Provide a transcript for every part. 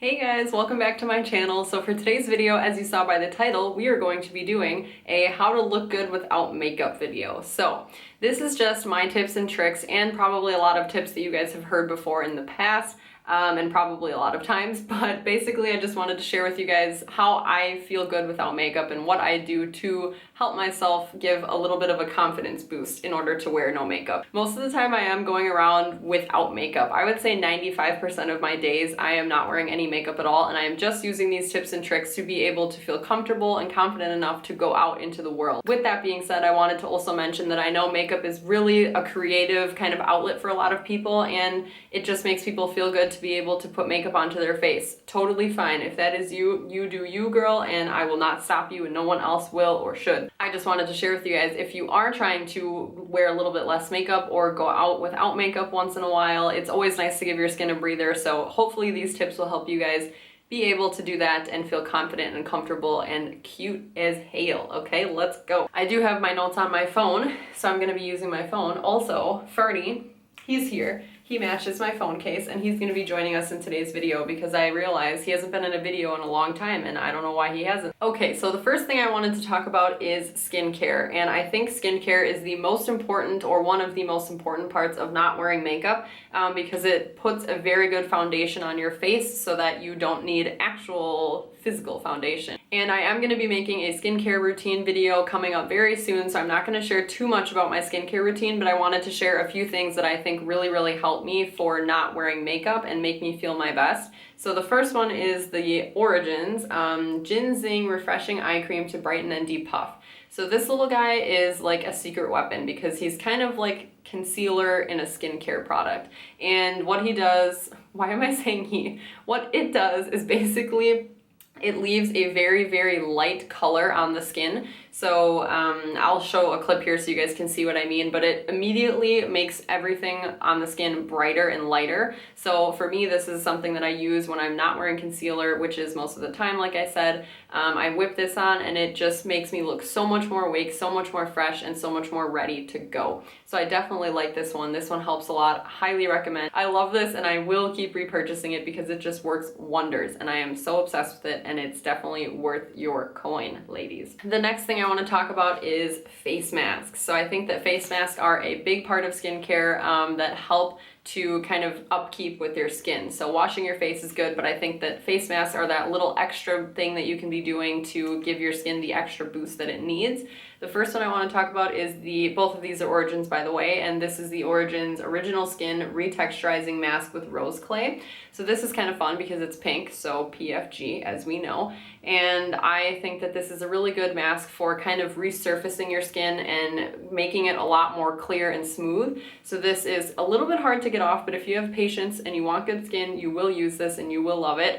Hey guys, welcome back to my channel. So for today's video, as you saw by the title, we are going to be doing a how to look good without makeup video. So this is just my tips and tricks and probably a lot of tips that you guys have heard before in the past. And probably a lot of times, but basically I just wanted to share with you guys how I feel good without makeup and what I do to help myself give a little bit of a confidence boost in order to wear no makeup. Most of the time I am going around without makeup. I would say 95% of my days I am not wearing any makeup at all, and I am just using these tips and tricks to be able to feel comfortable and confident enough to go out into the world. With that being said, I wanted to also mention that I know makeup is really a creative kind of outlet for a lot of people, and it just makes people feel good to be able to put makeup onto their face. Totally fine. If that is you, you do you, girl, and I will not stop you and no one else will or should. I just wanted to share with you guys, if you are trying to wear a little bit less makeup or go out without makeup once in a while, it's always nice to give your skin a breather. So hopefully these tips will help you guys be able to do that and feel confident and comfortable and cute as hail. Okay, let's go. I do have my notes on my phone, so I'm gonna be using my phone. Also, Fernie, he's here. He matches my phone case, and he's going to be joining us in today's video because I realize he hasn't been in a video in a long time and I don't know why he hasn't. Okay, so the first thing I wanted to talk about is skincare, and I think skincare is the most important, or one of the most important parts of not wearing makeup, because it puts a very good foundation on your face so that you don't need actual physical foundation. And I am going to be making a skincare routine video coming up very soon, so I'm not going to share too much about my skincare routine, but I wanted to share a few things that I think really help me for not wearing makeup and make me feel my best. So the first one is the Origins Ginseng Refreshing Eye Cream to Brighten and Depuff. So this little guy is like a secret weapon because he's kind of like concealer in a skincare product. And what he does, why am I saying he? What it does is basically it leaves a very light color on the skin. So I'll show a clip here so you guys can see what I mean, but it immediately makes everything on the skin brighter and lighter. So for me, this is something that I use when I'm not wearing concealer, which is most of the time, like I said. I whip this on and it just makes me look so much more awake, so much more fresh, and so much more ready to go. So I definitely like this one. This one helps a lot. Highly recommend. I love this and I will keep repurchasing it because it just works wonders, and I am so obsessed with it, and it's definitely worth your coin, ladies. The next thing I want to talk about is face masks. So I think that face masks are a big part of skincare that help to kind of upkeep with your skin. So washing your face is good, but I think that face masks are that little extra thing that you can be doing to give your skin the extra boost that it needs. The first one I want to talk about is both of these are Origins, by the way, and this is the Origins Original Skin Retexturizing Mask with Rose Clay. So this is kind of fun because it's pink, so PFG, as we know, and I think that this is a really good mask for kind of resurfacing your skin and making it a lot more clear and smooth. So this is a little bit hard to get off, but if you have patience and you want good skin, you will use this and you will love it.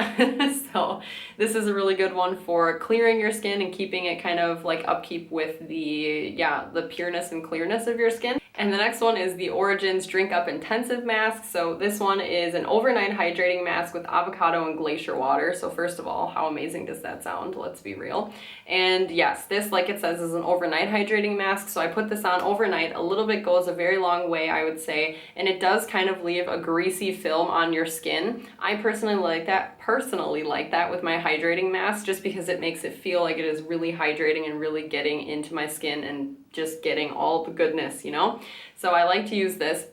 So this is a really good one for clearing your skin and keeping it kind of like upkeep with the pureness and clearness of your skin. And the next one is the Origins Drink Up Intensive Mask. So this one is an overnight hydrating mask with avocado and glacier water. So first of all, how amazing does that sound? Let's be real. And yes, this, like it says, is an overnight hydrating mask. So I put this on overnight. A little bit goes a very long way, I would say. And it does kind of leave a greasy film on your skin. I personally like that with my hydrating mask, just because it makes it feel like it is really hydrating and really getting into my skin and just getting all the goodness, you know? So I like to use this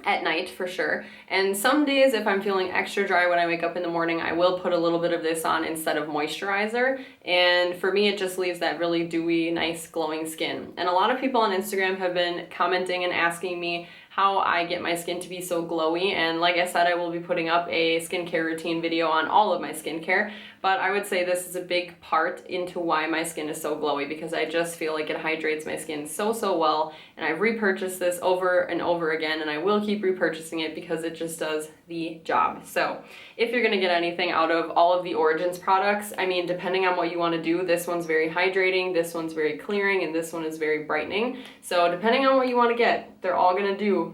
at night for sure. And some days, if I'm feeling extra dry when I wake up in the morning, I will put a little bit of this on instead of moisturizer. And for me, it just leaves that really dewy, nice, glowing skin. And a lot of people on Instagram have been commenting and asking me how I get my skin to be so glowy, and like I said, I will be putting up a skincare routine video on all of my skincare, but I would say this is a big part into why my skin is so glowy, because I just feel like it hydrates my skin so well, and I've repurchased this over and over again, and I will keep repurchasing it because it just does the job. So if you're gonna get anything out of all of the Origins products, I mean, depending on what you want to do, this one's very hydrating, this one's very clearing, and this one is very brightening. So depending on what you want to get, they're all gonna do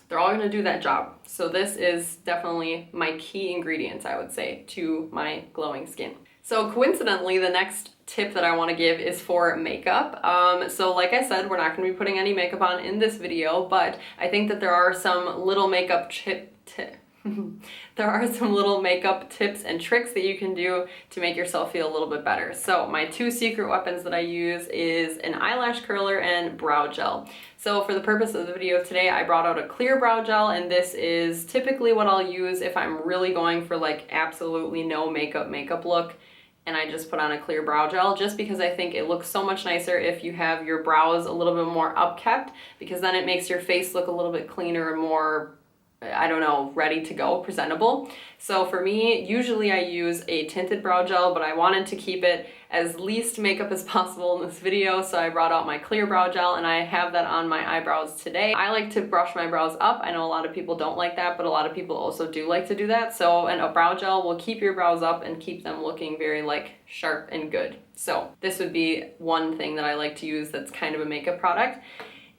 that job. So this is definitely my key ingredients, I would say, to my glowing skin. So coincidentally, the next tip that I want to give is for makeup. So like I said, we're not going to be putting any makeup on in this video, but I think that there are some little makeup there are some little makeup tips and tricks that you can do to make yourself feel a little bit better. So my two secret weapons that I use is an eyelash curler and brow gel. So for the purpose of the video today, I brought out a clear brow gel, and this is typically what I'll use if I'm really going for like absolutely no makeup look, and I just put on a clear brow gel, just because I think it looks so much nicer if you have your brows a little bit more upkept, because then it makes your face look a little bit cleaner and more, I don't know, ready to go, presentable. So for me, usually I use a tinted brow gel, but I wanted to keep it as least makeup as possible in this video, so I brought out my clear brow gel, and I have that on my eyebrows today. I like to brush my brows up. I know a lot of people don't like that, but a lot of people also do like to do that. So, and a brow gel will keep your brows up and keep them looking very like sharp and good. So this would be one thing that I like to use that's kind of a makeup product.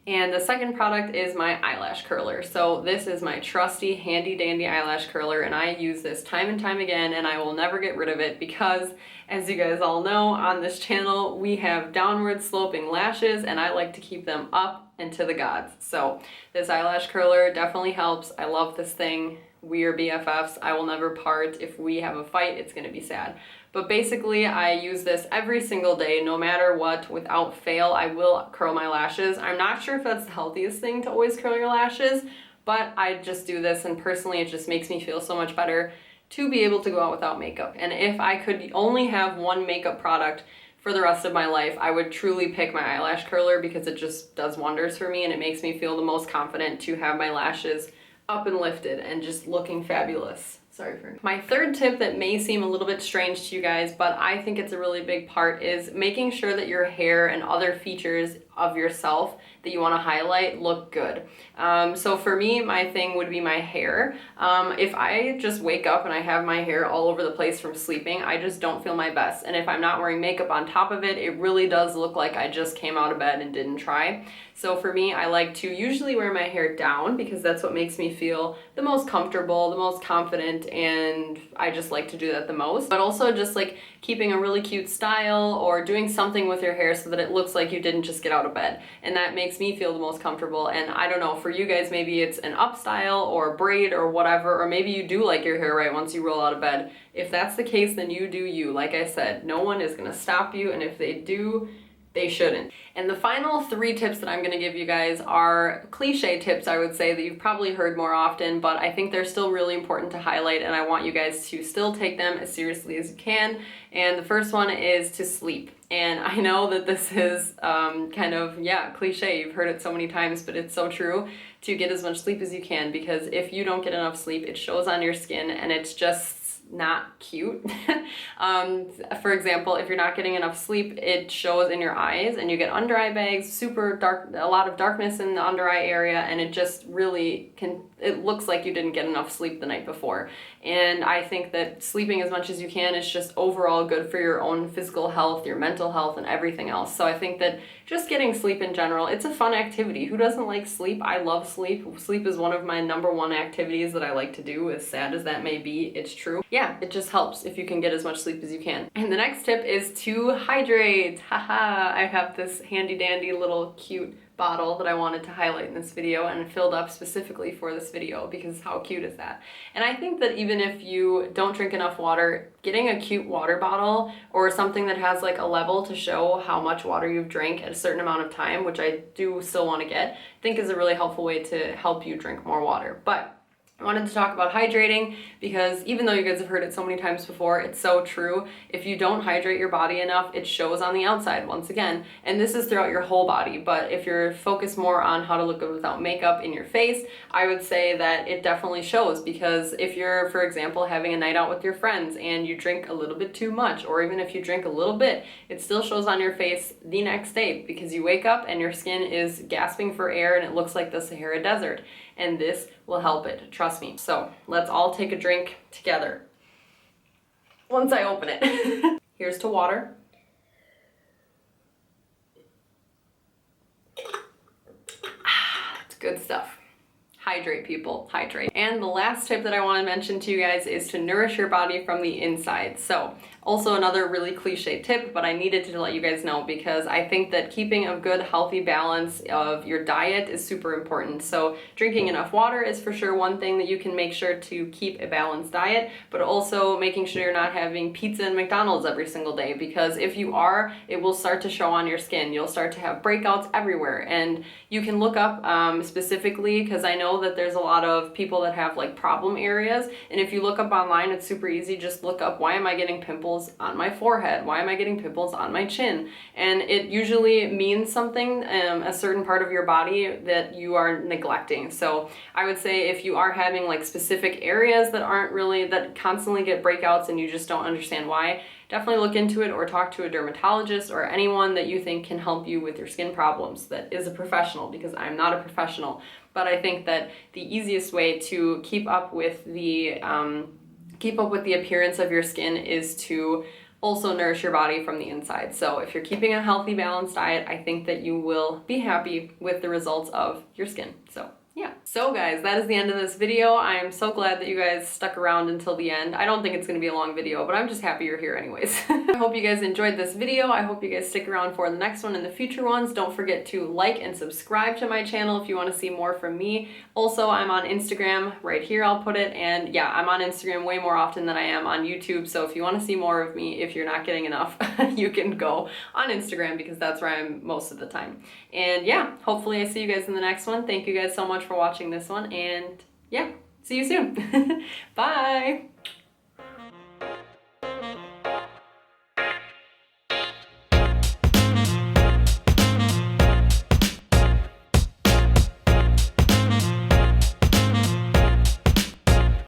And the second product is my eyelash curler. So this is my trusty handy dandy eyelash curler, and I use this time and time again, and I will never get rid of it because, as you guys all know, on this channel we have downward sloping lashes, and I like to keep them up and to the gods. So this eyelash curler definitely helps. I love this thing. We are BFFs. I will never part. If we have a fight, it's gonna be sad. But basically, I use this every single day, no matter what, without fail. I will curl my lashes. I'm not sure if that's the healthiest thing to always curl your lashes, but I just do this, and personally it just makes me feel so much better to be able to go out without makeup. And if I could only have one makeup product for the rest of my life, I would truly pick my eyelash curler, because it just does wonders for me, and it makes me feel the most confident to have my lashes up and lifted and just looking fabulous. Sorry for my third tip that may seem a little bit strange to you guys, but I think it's a really big part, is making sure that your hair and other features of yourself that you want to highlight look good. So for me, my thing would be my hair. If I just wake up and I have my hair all over the place from sleeping, I just don't feel my best. And if I'm not wearing makeup on top of it, it really does look like I just came out of bed and didn't try. So for me, I like to usually wear my hair down, because that's what makes me feel the most comfortable, the most confident, and I just like to do that the most. But also just like keeping a really cute style or doing something with your hair so that it looks like you didn't just get out of bed. And that makes me feel the most comfortable. And I don't know, for you guys, maybe it's an up style or a braid or whatever, or maybe you do like your hair right once you roll out of bed. If that's the case, then you do you. Like I said, no one is gonna stop you, and if they do, they shouldn't. And the final three tips that I'm going to give you guys are cliche tips, I would say, that you've probably heard more often, but I think they're still really important to highlight, and I want you guys to still take them as seriously as you can. And the first one is to sleep. And I know that this is kind of, yeah, cliche. You've heard it so many times, but it's so true, to get as much sleep as you can, because if you don't get enough sleep, it shows on your skin, and it's just not cute. For example, if you're not getting enough sleep, it shows in your eyes, and you get under eye bags, super dark, a lot of darkness in the under eye area, and it just really it looks like you didn't get enough sleep the night before. And I think that sleeping as much as you can is just overall good for your own physical health, your mental health, and everything else. So I think that just getting sleep in general, it's a fun activity. Who doesn't like sleep? I love sleep. Sleep is one of my #1 activities that I like to do, as sad as that may be. It's true. Yeah, it just helps if you can get as much sleep as you can. And the next tip is to hydrate. Haha, I have this handy dandy little cute bottle that I wanted to highlight in this video, and filled up specifically for this video, because how cute is that? And I think that even if you don't drink enough water, getting a cute water bottle or something that has like a level to show how much water you've drank at a certain amount of time, which I do still want to get, I think is a really helpful way to help you drink more water. But I wanted to talk about hydrating, because even though you guys have heard it so many times before, it's so true. If you don't hydrate your body enough, it shows on the outside once again. And this is throughout your whole body, but if you're focused more on how to look good without makeup in your face, I would say that it definitely shows. Because if you're, for example, having a night out with your friends and you drink a little bit too much, or even if you drink a little bit, it still shows on your face the next day, because you wake up and your skin is gasping for air and it looks like the Sahara Desert. And this will help it, trust me. So let's all take a drink together once I open it. Here's to water. It's good stuff. Hydrate, people, hydrate. And the last tip that I want to mention to you guys is to nourish your body from the inside. So also another really cliche tip, but I needed to let you guys know because I think that keeping a good healthy balance of your diet is super important. So drinking enough water is for sure one thing that you can make sure to keep a balanced diet, but also making sure you're not having pizza and McDonald's every single day, because if you are, it will start to show on your skin. You'll start to have breakouts everywhere, and you can look up specifically, because I know that there's a lot of people that have like problem areas, and if you look up online, it's super easy. Just look up, why am I getting pimples on my forehead? Why am I getting pimples on my chin? And it usually means something, a certain part of your body that you are neglecting. So I would say if you are having like specific areas that constantly get breakouts and you just don't understand why, definitely look into it or talk to a dermatologist or anyone that you think can help you with your skin problems that is a professional, because I'm not a professional. But I think that the easiest way to keep up with the appearance of your skin is to also nourish your body from the inside. So if you're keeping a healthy, balanced diet, I think that you will be happy with the results of your skin. So yeah. So guys, that is the end of this video. I am so glad that you guys stuck around until the end. I don't think it's going to be a long video, but I'm just happy you're here anyways. I hope you guys enjoyed this video. I hope you guys stick around for the next one and the future ones. Don't forget to like and subscribe to my channel if you want to see more from me. Also, I'm on Instagram right here, I'll put it. And yeah, I'm on Instagram way more often than I am on YouTube. So if you want to see more of me, if you're not getting enough, you can go on Instagram, because that's where I'm most of the time. And yeah, hopefully I see you guys in the next one. Thank you guys so much for watching this one, and yeah, see you soon. Bye.